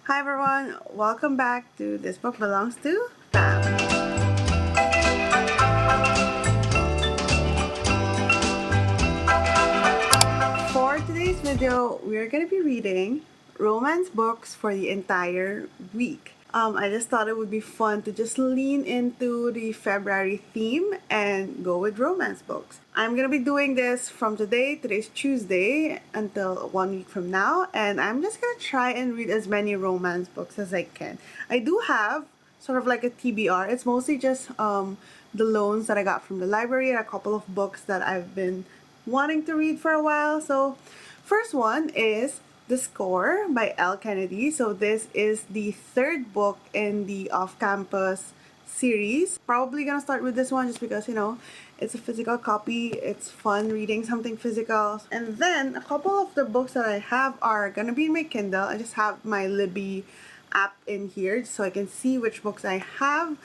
Hi everyone, welcome back to This Book Belongs to Pam. For today's video, we are going to be reading romance books for the entire week. I just thought it would be fun to just lean into the February theme and go with romance books. I'm gonna be doing this from today's Tuesday, until 1 week from now, and I'm just gonna try and read as many romance books as I can. I do have sort of like a TBR. It's mostly just the loans that I got from the library and a couple of books that I've been wanting to read for a while. So, first one is The Score by L. Kennedy. So this is the third book in the off-campus series. Probably gonna start with this one just because, it's a physical copy. It's fun reading something physical. And then a couple of the books that I have are gonna be in my Kindle. I just have my Libby app in here so I can see which books I have.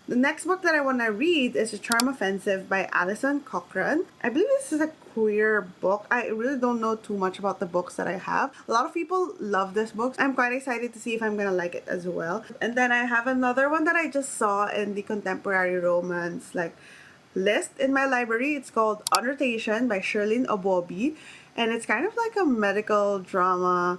The next book that I want to read is The Charm Offensive by Alison Cochrane. I believe this is a queer book. I really don't know too much about the books that I have. A lot of people love this book. I'm quite excited to see if I'm gonna like it as well. And then I have another one that I just saw in the contemporary romance list in my library. It's called Annotation by Shirlene Obobi, and it's kind of like a medical drama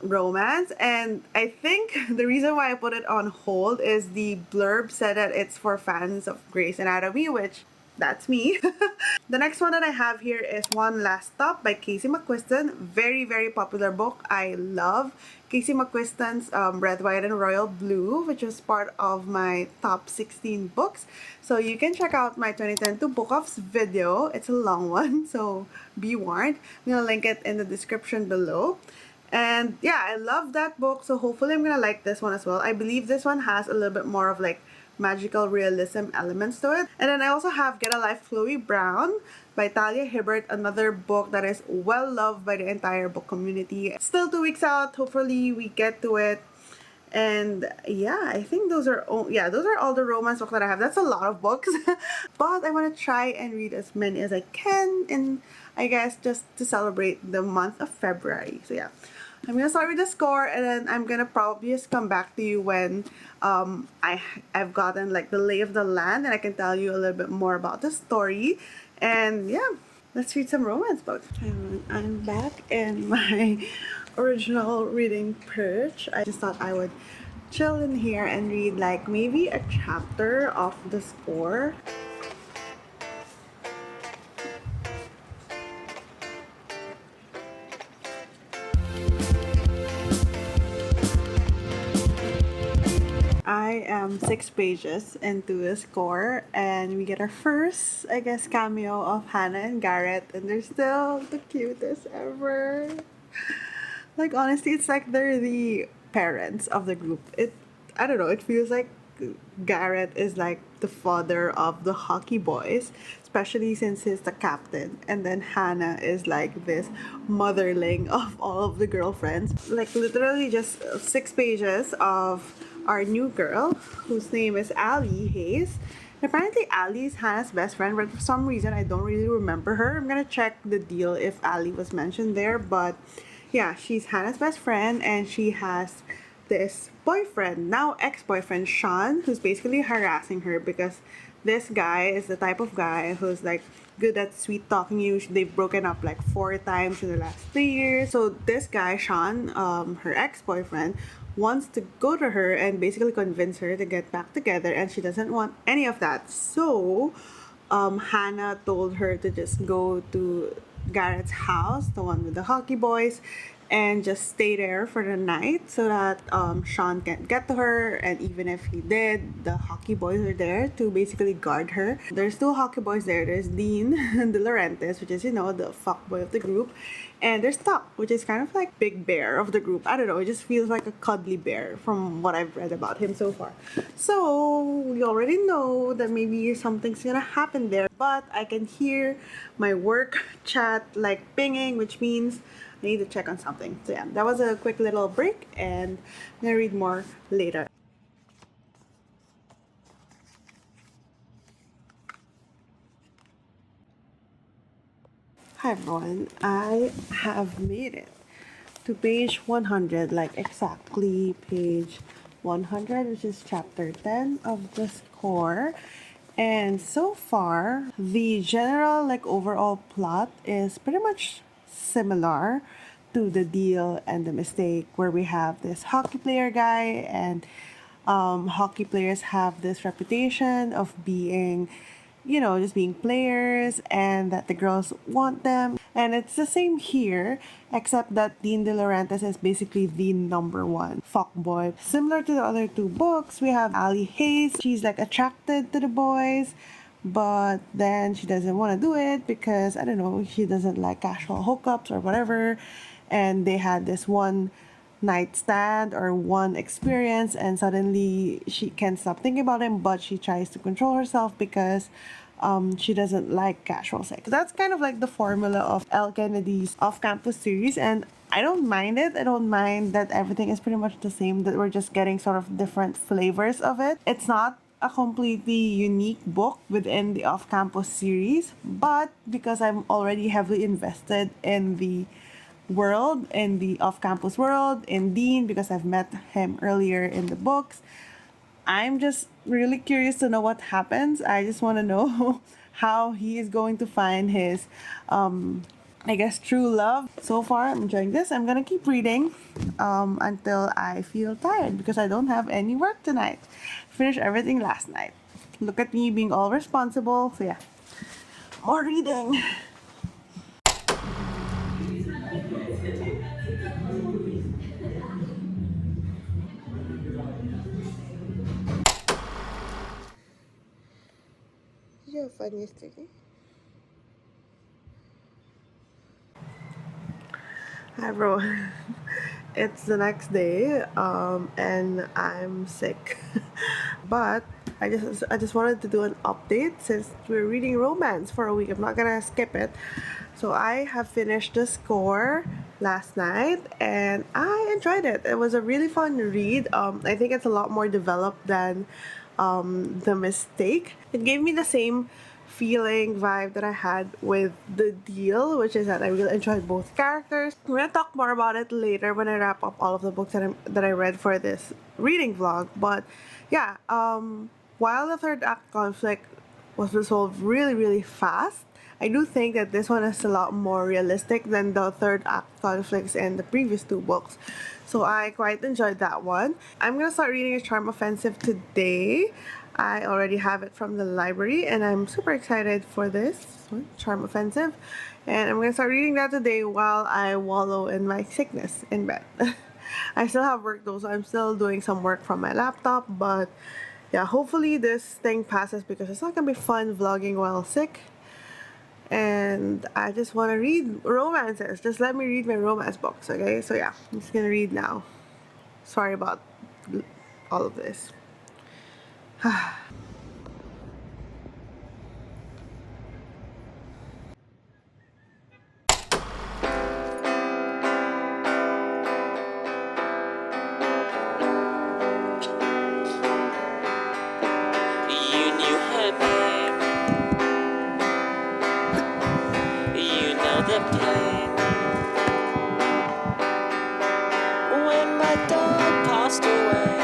romance. And I think the reason why I put it on hold is the blurb said that it's for fans of Grey's Anatomy, which that's me. The next one that I have here is One Last Stop by Casey McQuiston. Very, very popular book. I love Casey McQuiston's Red, White, and Royal Blue, which was part of my top 16 books. So you can check out my 2022 Book Offs video. It's a long one, so be warned. I'm gonna link it in the description below. And yeah, I love that book, so hopefully I'm gonna like this one as well. I believe this one has a little bit more of magical realism elements to it. And then I also have Get a Life, Chloe Brown by Talia Hibbert, another book that is well loved by the entire book community. Still 2 weeks out, hopefully we get to it. And yeah, I think those are all the romance books that I have. That's a lot of books. But I want to try and read as many as I can, and I guess just to celebrate the month of February. So yeah, I'm gonna start with The Score, and then I'm gonna probably just come back to you when I've gotten the lay of the land, and I can tell you a little bit more about the story. And yeah, let's read some romance books. I'm back in my original reading perch. I just thought I would chill in here and read maybe a chapter of The Score. I am 6 pages into The Score, and we get our first, I guess, cameo of Hannah and Garrett, and they're still the cutest ever. Honestly, it's like they're the parents of the group. I don't know, it feels like Garrett is like the father of the hockey boys, especially since he's the captain. And then Hannah is like this motherling of all of the girlfriends. Literally just 6 pages of our new girl, whose name is Allie Hayes. Apparently, Allie is Hannah's best friend, but for some reason, I don't really remember her. I'm gonna check the deal if Allie was mentioned there, but yeah, she's Hannah's best friend, and she has this boyfriend, now ex-boyfriend, Sean, who's basically harassing her because this guy is the type of guy who's good at sweet talking you. They've broken up 4 times in the last 3 years. So this guy, Sean, her ex-boyfriend, wants to go to her and basically convince her to get back together, and she doesn't want any of that. So Hannah told her to just go to Garrett's house, the one with the hockey boys, and just stay there for the night so that Sean can't get to her. And even if he did, the hockey boys are there to basically guard her. There's 2 hockey boys there. There's Dean De Laurentiis, which is, the fuckboy of the group. And there's Tuck, which is kind of like Big Bear of the group. I don't know, it just feels like a cuddly bear from what I've read about him so far. So we already know that maybe something's gonna happen there. But I can hear my work chat pinging, which means I need to check on something. So yeah, that was a quick little break, and I'm gonna read more later. Hi everyone, I have made it to page 100, like exactly page 100, which is chapter 10 of the score. And so far, the general, like, overall plot is pretty much similar to The Deal and The Mistake, where we have this hockey player guy, and hockey players have this reputation of being, just being players, and that the girls want them. And it's the same here, except that Dean De Laurentiis is basically the number one fuckboy. Similar to the other two books, we have Ali Hayes. She's like attracted to the boys, but then she doesn't want to do it because, I don't know, she doesn't like casual hookups or whatever. And they had this one night stand or one experience, and suddenly she can't stop thinking about him, but she tries to control herself because she doesn't like casual sex. That's kind of like the formula of L. Kennedy's off-campus series, and I don't mind it. I don't mind that everything is pretty much the same, that we're just getting sort of different flavors of it. It's not a completely unique book within the off-campus series, but because I'm already heavily invested in the world, in the off-campus world, in Dean, because I've met him earlier in the books, I'm just really curious to know what happens. I just want to know how he is going to find his, I guess, true love. So far, I'm enjoying this. I'm gonna keep reading until I feel tired because I don't have any work tonight. Finished everything last night. Look at me being all responsible. So yeah, more reading. Did you have fun yesterday? Hi, bro. It's the next day, and I'm sick. But I just wanted to do an update since we're reading romance for a week. I'm not gonna skip it. So I have finished the score last night, and I enjoyed it. It was a really fun read. I think it's a lot more developed than The Mistake. It gave me the same feeling vibe that I had with The Deal, which is that I really enjoyed both characters. We're gonna talk more about it later when I wrap up all of the books that I read for this reading vlog. But yeah, while the third act conflict was resolved really, really fast, I do think that this one is a lot more realistic than the third act conflicts in the previous two books. So I quite enjoyed that one. I'm gonna start reading A Charm Offensive today. I already have it from the library, and I'm super excited for this one, Charm Offensive. And I'm gonna start reading that today while I wallow in my sickness in bed. I still have work though, so I'm still doing some work from my laptop, but yeah, hopefully this thing passes because it's not gonna be fun vlogging while sick. And I just want to read romances. Just let me read my romance books, okay? So yeah, I'm just gonna read now. Sorry about all of this. You knew her name. You know the pain. When my dog passed away.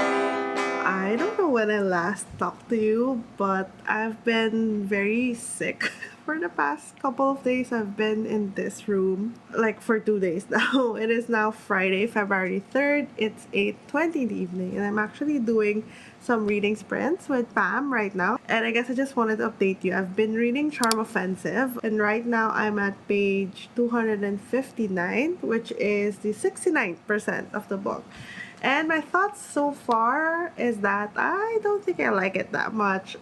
I don't know when I last talked to you, but I've been very sick. For the past couple of days, I've been in this room, like for 2 days now. It is now Friday, February 3rd. It's 8:20 in the evening, and I'm actually doing some reading sprints with Pam right now. And I guess I just wanted to update you. I've been reading Charm Offensive, and right now I'm at page 259, which is the 69% of the book. And my thoughts so far is that I don't think I like it that much.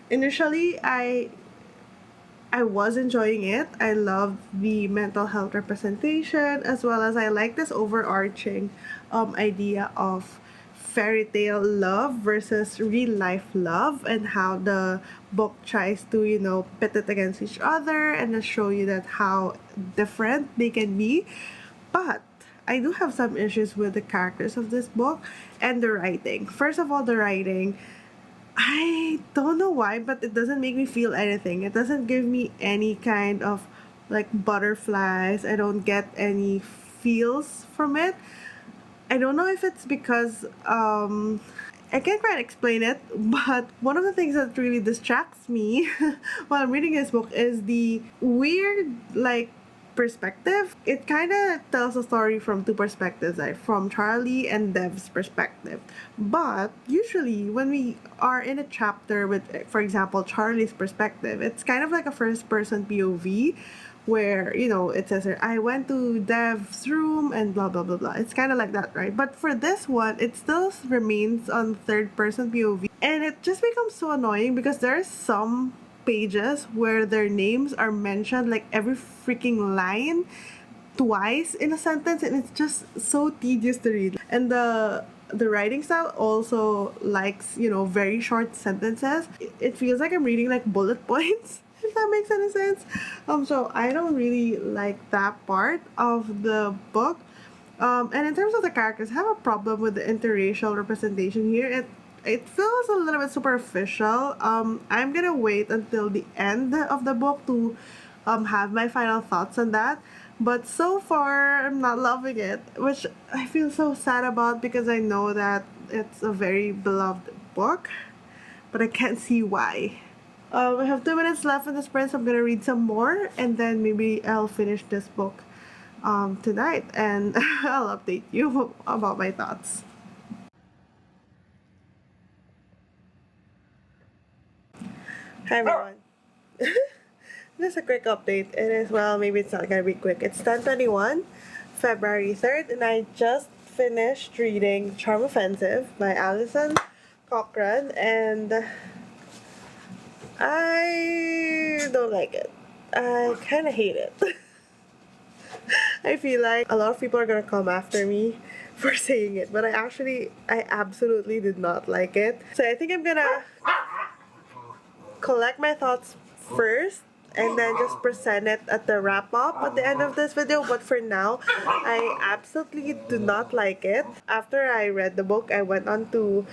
Initially, I was enjoying it. I loved the mental health representation, as well as I like this overarching idea of fairy tale love versus real life love, and how the book tries to, pit it against each other and then show you that how different they can be. But I do have some issues with the characters of this book and the writing. First of all, the writing, I don't know why, but it doesn't make me feel anything. It doesn't give me any kind of like butterflies. I don't get any feels from it. I don't know if it's because I can't quite explain it, but one of the things that really distracts me while I'm reading this book is the weird, like, perspective. It kind of tells a story from two perspectives, like from Charlie and Dev's perspective. But usually, when we are in a chapter with, for example, Charlie's perspective, it's kind of like a first person POV where it says here, I went to Dev's room and blah blah blah blah. It's kind of like that, right? But for this one, it still remains on third person POV, and it just becomes so annoying because there's some pages where their names are mentioned like every freaking line twice in a sentence, and it's just so tedious to read. And the writing style also likes very short sentences. It feels like I'm reading like bullet points, if that makes any sense. So I don't really like that part of the book. And in terms of the characters, I have a problem with the interracial representation here. It feels a little bit superficial. I'm gonna wait until the end of the book to have my final thoughts on that. But so far, I'm not loving it, which I feel so sad about because I know that it's a very beloved book, but I can't see why. I have 2 minutes left in the sprint, so I'm gonna read some more, and then maybe I'll finish this book tonight, and I'll update you about my thoughts. Hi everyone. Just a quick update. It is, well, maybe it's not gonna be quick. It's 10:21, February 3rd, and I just finished reading Charm Offensive by Alison Cochran, and I don't like it. I kind of hate it. I feel like a lot of people are gonna come after me for saying it, but I absolutely did not like it. So I think I'm gonna collect my thoughts first and then just present it at the wrap up at the end of this video. But for now, I absolutely do not like it. After I read the book, I went on to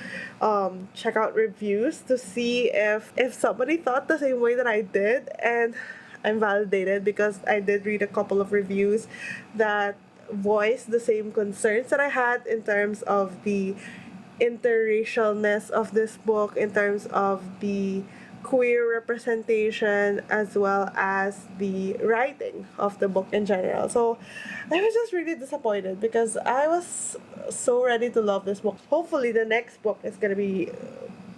check out reviews to see if somebody thought the same way that I did, and I'm validated because I did read a couple of reviews that voiced the same concerns that I had in terms of the interracialness of this book, in terms of the queer representation, as well as the writing of the book in general. So I was just really disappointed because I was so ready to love this book. Hopefully the next book is gonna be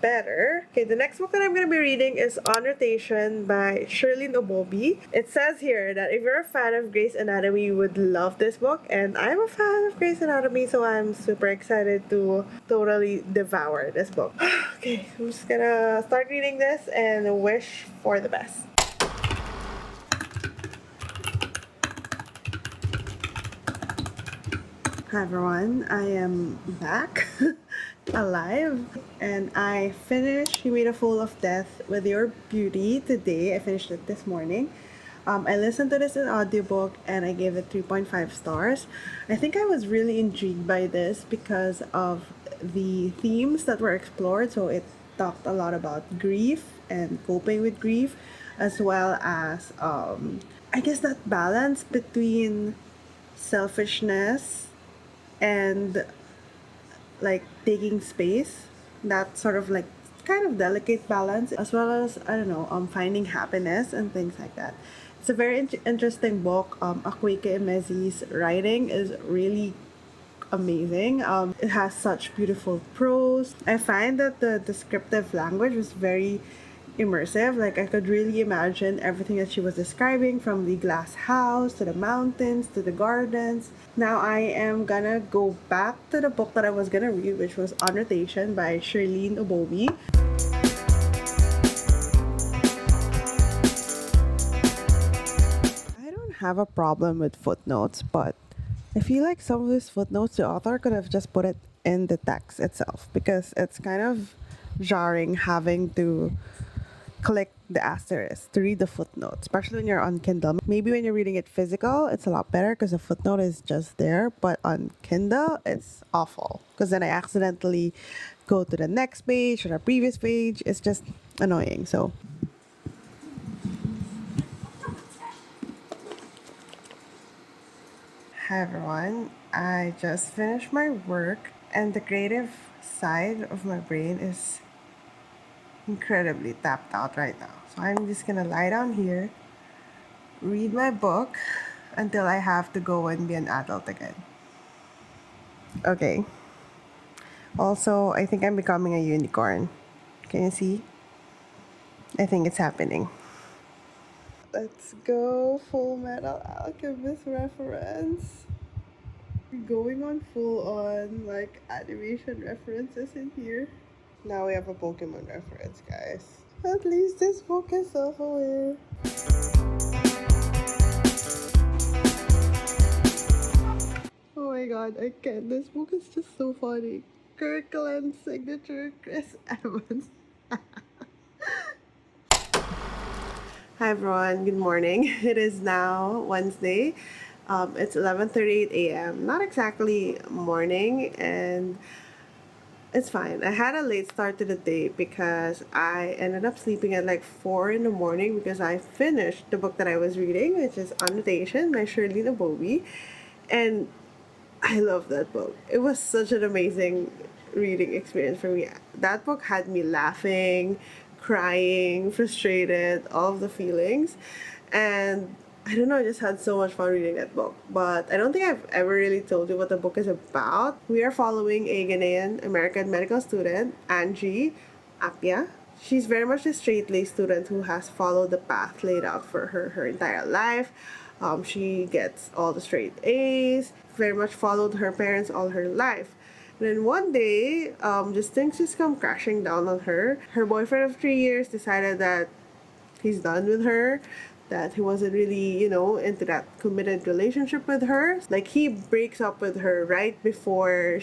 better. Okay, the next book that I'm going to be reading is On Rotation by Shirlene Obobi. It says here that if you're a fan of Grey's Anatomy, you would love this book, and I'm a fan of Grey's Anatomy, so I'm super excited to totally devour this book. Okay, I'm just gonna start reading this and wish for the best. Hi everyone, I am back. Alive, and I finished You Made a Fool of Death with Your Beauty today. I finished it this morning. I listened to this in audiobook and I gave it 3.5 stars. I think I was really intrigued by this because of the themes that were explored. So it talked a lot about grief and coping with grief, as well as I guess that balance between selfishness and like taking space, that sort of like kind of delicate balance, as well as I don't know, finding happiness and things like that. It's a very interesting book. Akwaeke Emezi's writing is really amazing. It has such beautiful prose. I find that the descriptive language was very immersive. Like I could really imagine everything that she was describing, from the glass house to the mountains to the gardens. Now I am gonna go back to the book that I was gonna read, which was On Rotation by Shirlene Obobi. I don't have a problem with footnotes, but I feel like some of these footnotes the author could have just put it in the text itself, because it's kind of jarring having to click the asterisk to read the footnote, especially when you're on Kindle. Maybe when you're reading it physical, it's a lot better because the footnote is just there, but on Kindle, it's awful because then I accidentally go to the next page or the previous page. It's just annoying. So Hi everyone. I just finished my work and the creative side of my brain is incredibly tapped out right now. So I'm just gonna lie down here, read my book until I have to go and be an adult again. Okay. Also, I think I'm becoming a unicorn. Can you see? I think it's happening. Let's go, Full Metal Alchemist reference. We're going on full on like animation references in here. Now we have a Pokemon reference, guys. At least this book is self-aware. Oh my god, I can't. This book is just so funny. Kirkland signature, Chris Evans. Hi everyone, good morning. It is now Wednesday. It's 11:38 a.m. Not exactly morning, and it's fine. I had a late start to the day because I ended up sleeping at like 4 in the morning because I finished the book that I was reading, which is Annotation by Shirley Nabobi. And I love that book. It was such an amazing reading experience for me. That book had me laughing, crying, frustrated, all of the feelings. And I don't know, I just had so much fun reading that book. But I don't think I've ever really told you what the book is about. We are following a Ghanaian American medical student, Angie Apia. She's very much a straight-laced student who has followed the path laid out for her entire life. She gets all the straight A's, very much followed her parents all her life. And then one day, just things just come crashing down on her. Her boyfriend of 3 years decided that he's done with her, that he wasn't really, into that committed relationship with her. Like he breaks up with her right before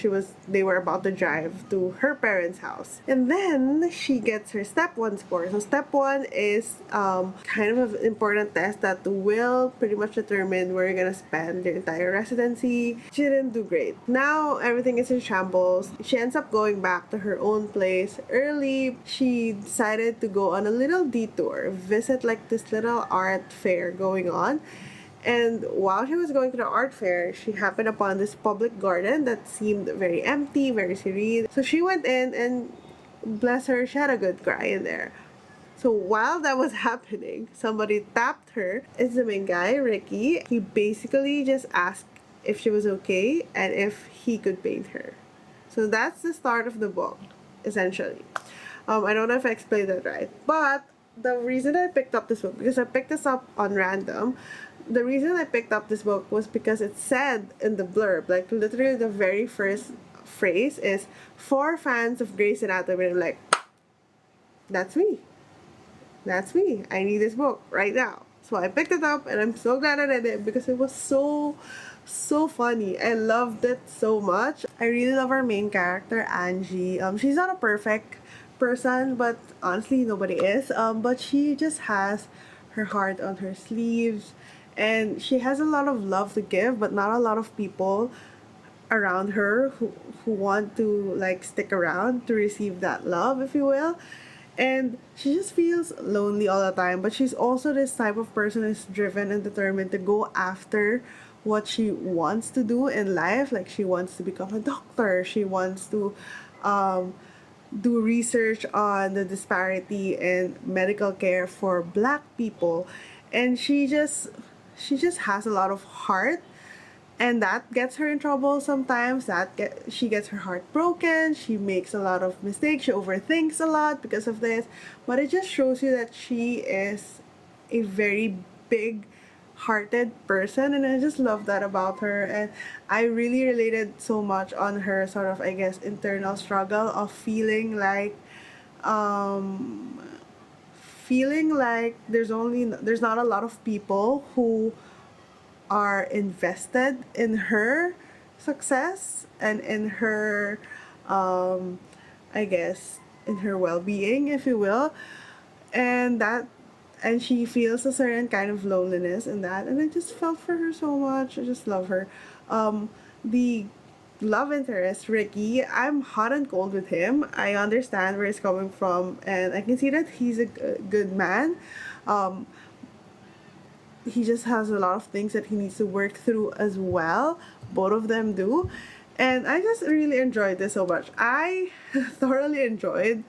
they were about to drive to her parents' house. And then she gets her step one score. So step one is kind of an important test that will pretty much determine where you're gonna spend your entire residency. She didn't do great. Now everything is in shambles. She ends up going back to her own place early. She decided to go on a little detour, visit like this little art fair going on. And while she was going to the art fair, she happened upon this public garden that seemed very empty, very serene. So she went in and bless her, she had a good cry in there. So while that was happening, somebody tapped her. It's the main guy, Ricky. He basically just asked if she was okay and if he could paint her. So that's the start of the book, essentially. I don't know if I explained that right, but the reason I picked up this book, because I picked this up on random, the reason I picked up this book was because it said in the blurb, like literally the very first phrase is for fans of Grey's Anatomy. And I'm like, that's me. That's me. I need this book right now. So I picked it up and I'm so glad I read it because it was so funny. I loved it so much. I really love our main character, Angie. She's not a perfect person, but honestly nobody is. But she just has her heart on her sleeves and she has a lot of love to give, but not a lot of people around her who want to like stick around to receive that love, if you will. And she just feels lonely all the time, but she's also this type of person who's driven and determined to go after what she wants to do in life. Like she wants to become a doctor, she wants to um, do research on the disparity in medical care for black people. And she just has a lot of heart, and that gets her in trouble sometimes. She gets her heart broken, she makes a lot of mistakes, she overthinks a lot because of this. But it just shows you that she is a very big hearted person, and I just love that about her. And I really related so much on her sort of, I guess, internal struggle of um feeling like there's not a lot of people who are invested in her success and in her um I guess in her well-being, if you will. And she feels a certain kind of loneliness in that, and I just felt for her so much. I just love her. The love interest, Ricky, I'm hot and cold with him. I understand where he's coming from and I can see that he's a good man. um he just has a lot of things that he needs to work through as well. Both of them do. And I just really enjoyed this so much. I thoroughly enjoyed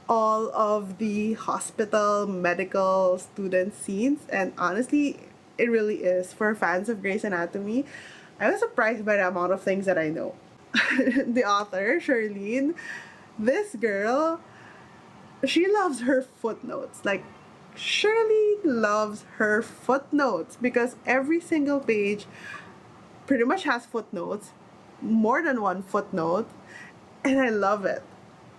all of the hospital medical student scenes, and honestly, it really is for fans of Grey's Anatomy. I was surprised by the amount of things that I know. The author, Charlene, this girl, she loves her footnotes. Like, Shirley loves her footnotes because every single page pretty much has footnotes, more than one footnote, and I love it.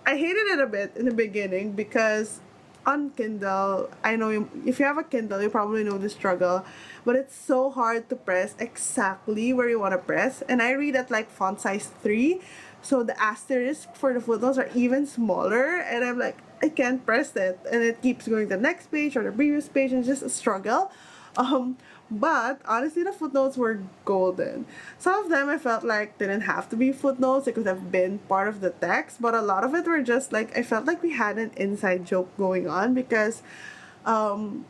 I hated it a bit in the beginning because on Kindle, I know if you have a Kindle, you probably know the struggle, but it's so hard to press exactly where you want to press. And I read at like font size 3, so the asterisk for the footnotes are even smaller, and I'm like, I can't press it, and it keeps going to the next page or the previous page, and it's just a struggle. But honestly, the footnotes were golden. Some of them I felt like didn't have to be footnotes; they could have been part of the text. But a lot of it were just like I felt like we had an inside joke going on because um,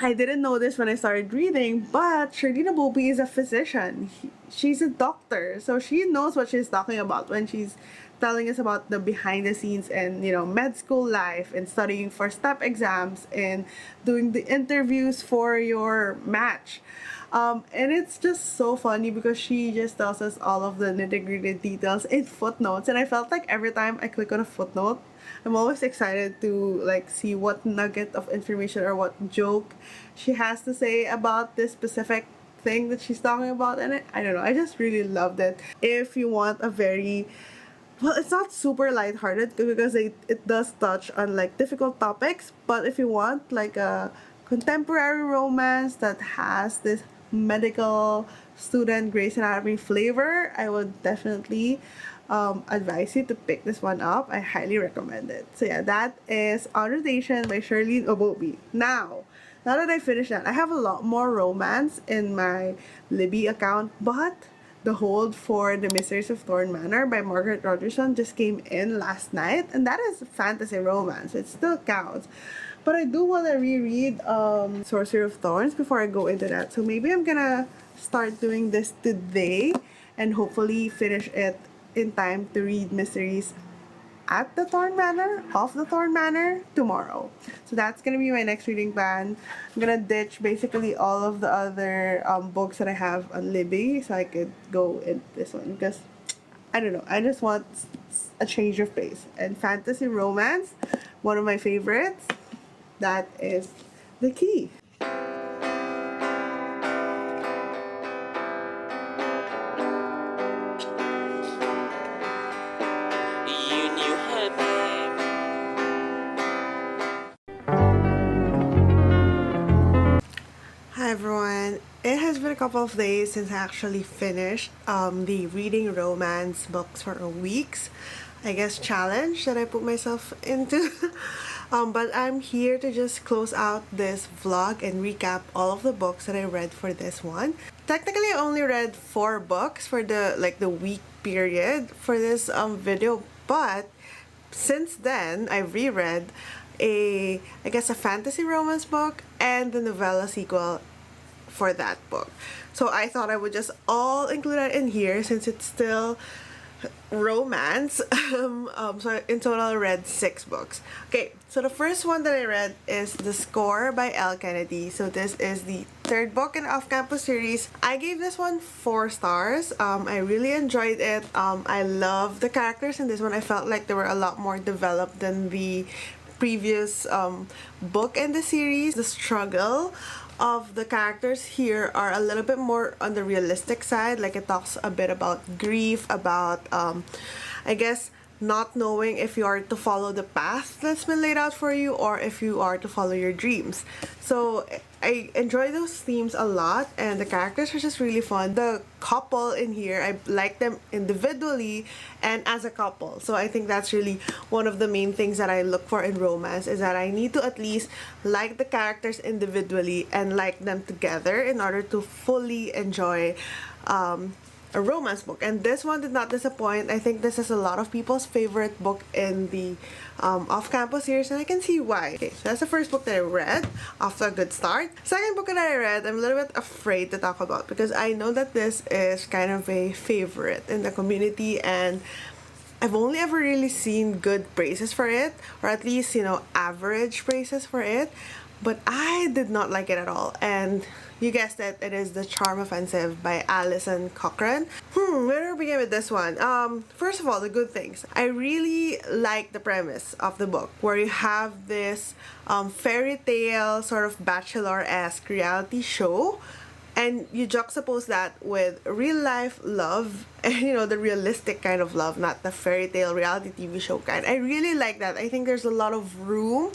I didn't know this when I started reading, but Sharlina Bobby is a physician. She's a doctor, so she knows what she's talking about when she's telling us about the behind the scenes and med school life and studying for step exams and doing the interviews for your match. And it's just so funny because she just tells us all of the nitty gritty details in footnotes, and I felt like every time I click on a footnote, I'm always excited to like see what nugget of information or what joke she has to say about this specific thing that she's talking about. And I don't know, I just really loved it. If you want a very, well, it's not super lighthearted because it does touch on like difficult topics, but if you want like a contemporary romance that has this medical student Grey's Anatomy flavor, I would definitely advise you to pick this one up. I highly recommend it. So yeah, that is On Rotation by Charlene Obobi. Now that I finished that, I have a lot more romance in my Libby account, but The Hold for The Mysteries of Thorn Manor by Margaret Rogerson just came in last night, and that is fantasy romance. It still counts. But I do want to reread Sorcery of Thorns before I go into that. So maybe I'm gonna start doing this today and hopefully finish it in time to read Mysteries at the Thorn Manor, of the Thorn Manor, tomorrow. So that's gonna be my next reading plan. I'm gonna ditch basically all of the other books that I have on Libby so I could go in this one because I don't know, I just want a change of pace. And fantasy romance, one of my favorites, that is the key. You knew her name. Hi everyone. It has been a couple of days since I actually finished the reading romance books for a week's, I guess, challenge that I put myself into. But I'm here to just close out this vlog and recap all of the books that I read for this one. Technically, I only read 4 books for the week period for this video, but since then I've reread I guess a fantasy romance book and the novella sequel for that book. So I thought I would just all include that in here since it's still romance. So in total I read 6 books. Okay, so the first one that I read is The Score by Elle Kennedy. So this is the 3rd book in the Off-Campus series. I gave this one 4 stars. I really enjoyed it. I love the characters in this one. I felt like they were a lot more developed than the previous book in the series. The struggle of the characters here are a little bit more on the realistic side. Like it talks a bit about grief, about I guess not knowing if you are to follow the path that's been laid out for you or if you are to follow your dreams. So I enjoy those themes a lot, and the characters are just really fun. The couple in here, I like them individually and as a couple. So I think that's really one of the main things that I look for in romance, is that I need to at least like the characters individually and like them together in order to fully enjoy a romance book, and this one did not disappoint. I think this is a lot of people's favorite book in the off-campus series, and I can see why. Okay, so that's the first book that I read, off to a good start. Second book that I read, I'm a little bit afraid to talk about because I know that this is kind of a favorite in the community, and I've only ever really seen good praises for it, or at least, average praises for it, but I did not like it at all. And you guessed it, it is The Charm Offensive by Alison Cochrane. Where do we begin with this one? First of all, the good things. I really like the premise of the book, where you have this fairy tale sort of bachelor-esque reality show, and you juxtapose that with real life love, and the realistic kind of love, not the fairy tale reality TV show kind. I really like that. I think there's a lot of room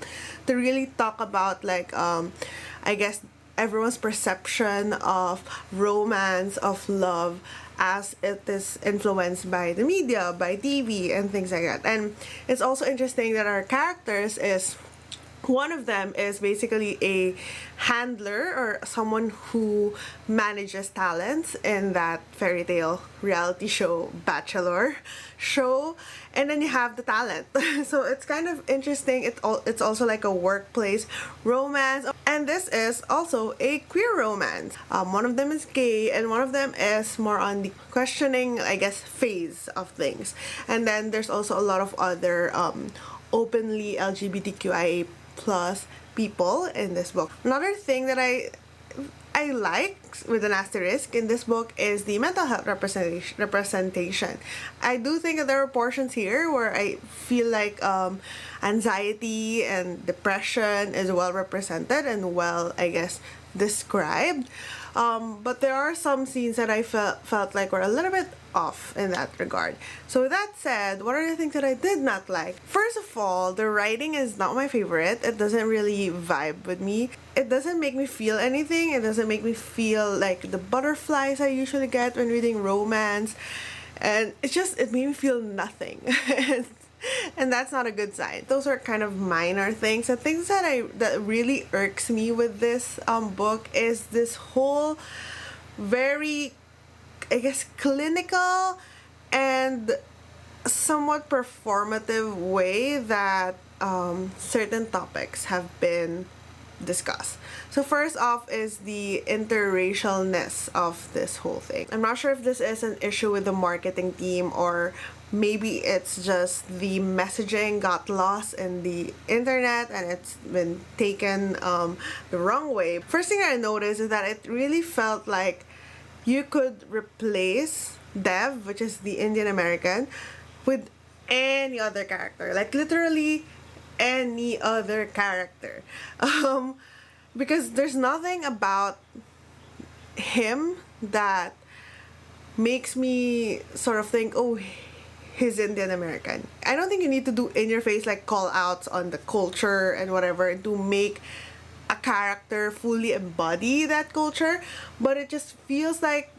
to really talk about, like, I guess everyone's perception of romance, of love, as it is influenced by the media, by TV, and things like that. And it's also interesting that our characters is, one of them is basically a handler, or someone who manages talents in that fairy tale reality show, bachelor show, and then you have the talent. So it's kind of interesting. It's also like a workplace romance, and this is also a queer romance. One of them is gay, and one of them is more on the questioning, I guess, phase of things. And then there's also a lot of other openly LGBTQIA plus people in this book. Another thing that I like, with an asterisk, in this book is the mental health representation. I do think that there are portions here where I feel like anxiety and depression is well represented and well, I guess, described. But there are some scenes that I felt like were a little bit off in that regard. So with that said, what are the things that I did not like? First of all, the writing is not my favorite. It doesn't really vibe with me. It doesn't make me feel anything. It doesn't make me feel like the butterflies I usually get when reading romance. And it made me feel nothing. And that's not a good sign. Those are kind of minor things. The things that really irks me with this book is this whole very, I guess, clinical and somewhat performative way that certain topics have been discussed. So first off is the interracialness of this whole thing. I'm not sure if this is an issue with the marketing team, or maybe it's just the messaging got lost in the internet and it's been taken the wrong way. First thing I noticed is that it really felt like you could replace Dev, which is the Indian American, with any other character. Like literally any other character. Because there's nothing about him that makes me sort of think, oh, he's Indian American. I don't think you need to do in your face like call outs on the culture and whatever to make a character fully embody that culture, but it just feels like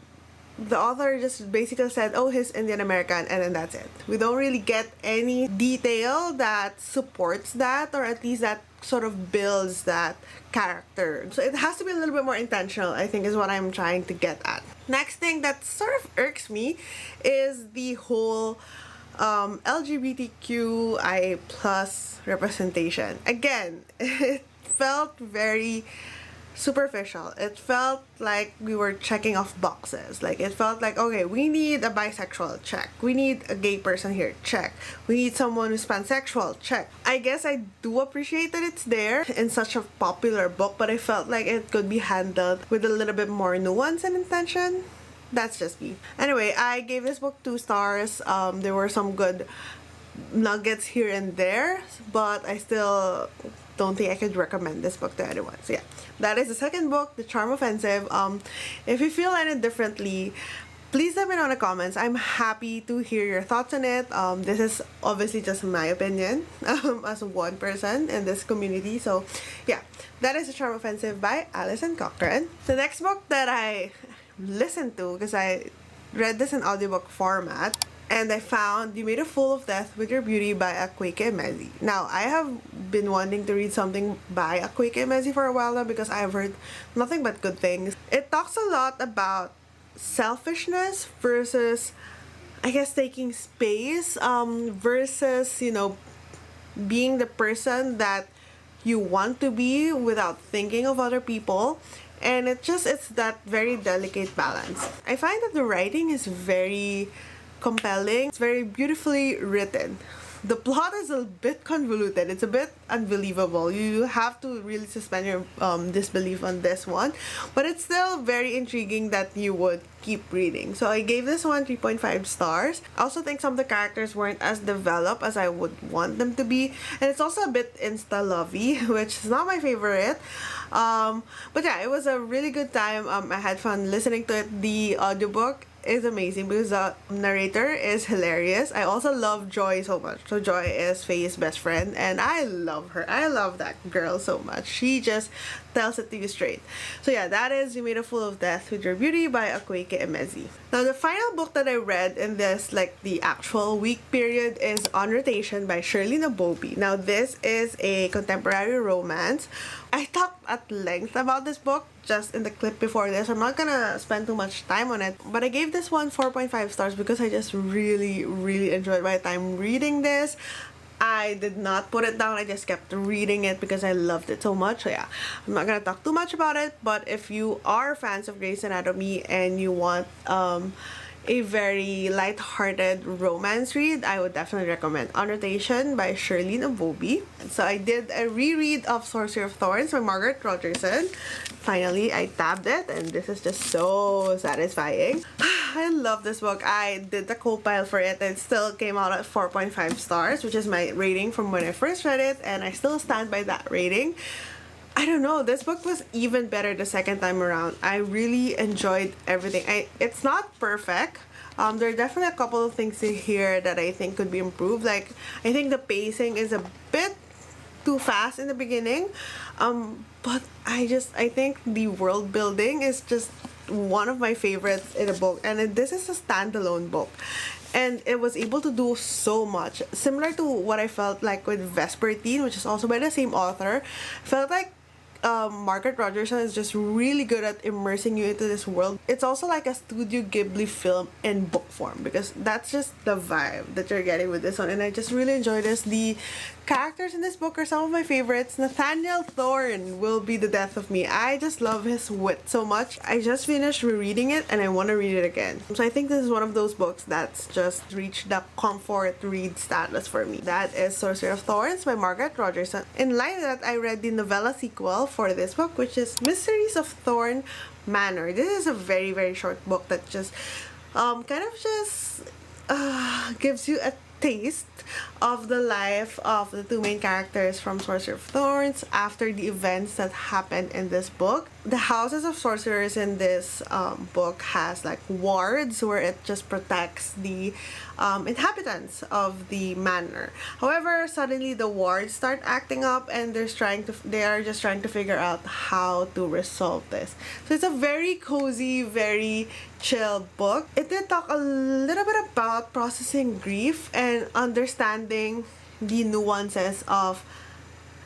the author just basically said, oh, he's Indian American, and then that's it. We don't really get any detail that supports that, or at least that sort of builds that character. So it has to be a little bit more intentional, I think, is what I'm trying to get at. Next thing that sort of irks me is the whole LGBTQIA plus representation. Again, it felt very superficial. It felt like we were checking off boxes. Like it felt like, okay, we need a bisexual, check. We need a gay person here, check. We need someone who's pansexual, check. I guess I do appreciate that it's there in such a popular book, but I felt like it could be handled with a little bit more nuance and intention. That's just me. Anyway, I gave this book 2 stars. There were some good nuggets here and there, but I still don't think I could recommend this book to anyone. So yeah, that is the second book, The Charm Offensive. If you feel any differently, please let me know in the comments. I'm happy to hear your thoughts on it. This is obviously just my opinion as one person in this community. So yeah, that is The Charm Offensive by Alison Cochrane. The next book that I listened to, because I read this in audiobook format, and I found You Made a Fool of Death with Your Beauty by Akwaeke Emezi. Now, I have been wanting to read something by Akwaeke Emezi for a while now because I've heard nothing but good things. It talks a lot about selfishness versus, I guess, taking space, versus, being the person that you want to be without thinking of other people. And it's that very delicate balance. I find that the writing is very compelling. It's very beautifully written. The plot is a bit convoluted. It's a bit unbelievable. You have to really suspend your disbelief on this one, but it's still very intriguing that you would keep reading. So I gave this one 3.5 stars. I also think some of the characters weren't as developed as I would want them to be, and it's also a bit insta-lovey, which is not my favorite. But yeah, it was a really good time. I had fun listening to it. The audiobook is amazing because the narrator is hilarious. I also love Joy so much. So Joy is Faye's best friend, and I love her. I love that girl so much. She just tells it to you straight. So yeah, that is You Made a Fool of Death with Your Beauty by Akwaeke Emezi. Now the final book that I read in this, like, the actual week period is On Rotation by Shirley Nabobi. Now this is a contemporary romance. I talked at length about this book just in the clip before this. I'm not gonna spend too much time on it, but I gave this one 4.5 stars because I just really, really enjoyed my time reading this. I did not put it down. I just kept reading it because I loved it so much. So yeah, I'm not gonna talk too much about it, but if you are fans of Grey's Anatomy and you want a very light-hearted romance read, I would definitely recommend On Rotation by Shirley Nabobi. So I did a reread of Sorcery of Thorns by Margaret Rogerson. Finally, I tabbed it, and this is just so satisfying. I love this book. I did the co-pile for it, and it still came out at 4.5 stars, which is my rating from when I first read it, and I still stand by that rating. I don't know, this book was even better the second time around. I really enjoyed everything. It's not perfect. There are definitely a couple of things in here that I think could be improved. Like, I think the pacing is a bit too fast in the beginning. But I think the world building is just one of my favorites in a book. And this is a standalone book. And it was able to do so much. Similar to what I felt like with Vespertine, which is also by the same author. Felt like Margaret Rogerson is just really good at immersing you into this world. It's also like a Studio Ghibli film in book form, because that's just the vibe that you're getting with this one, and I just really enjoy this. The characters in this book are some of my favorites. Nathaniel Thorne will be the death of me. I just love his wit so much. I just finished rereading it and I want to read it again. So I think this is one of those books that's just reached the comfort read status for me. That is Sorcery of Thorns by Margaret Rogerson. In line with that, I read the novella sequel for this book, which is Mysteries of Thorn Manor. This is a very, very short book that just gives you a taste of the life of the two main characters from Sorcery of Thorns after the events that happened in this book. The houses of sorcerers in this book has like wards where it just protects the inhabitants of the manor. However, suddenly the wards start acting up, and they are just trying to figure out how to resolve this. So it's a very cozy, very chill book. It did talk a little bit about processing grief and understanding the nuances of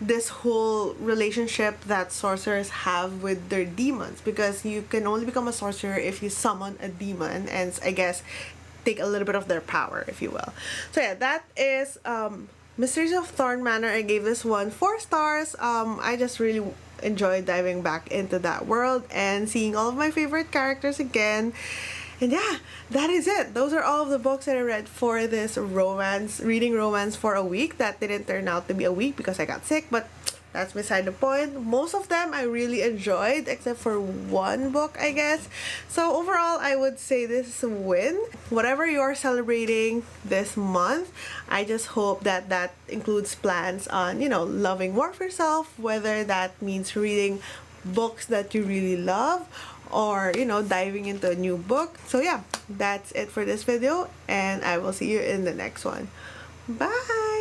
this whole relationship that sorcerers have with their demons, because you can only become a sorcerer if you summon a demon and, I guess, take a little bit of their power, if you will. So yeah, that is Mysteries of Thorn Manor. I gave this one 4 stars. I just really enjoyed diving back into that world and seeing all of my favorite characters again. And yeah, that is it. Those are all of the books that I read for this reading romance for a week. That didn't turn out to be a week because I got sick, but that's beside the point. Most of them I really enjoyed, except for one book, I guess. So overall, I would say this is a win. Whatever you're celebrating this month, I just hope that that includes plans on, loving more of yourself, whether that means reading books that you really love, or diving into a new book. So yeah, that's it for this video, and I will see you in the next one. Bye.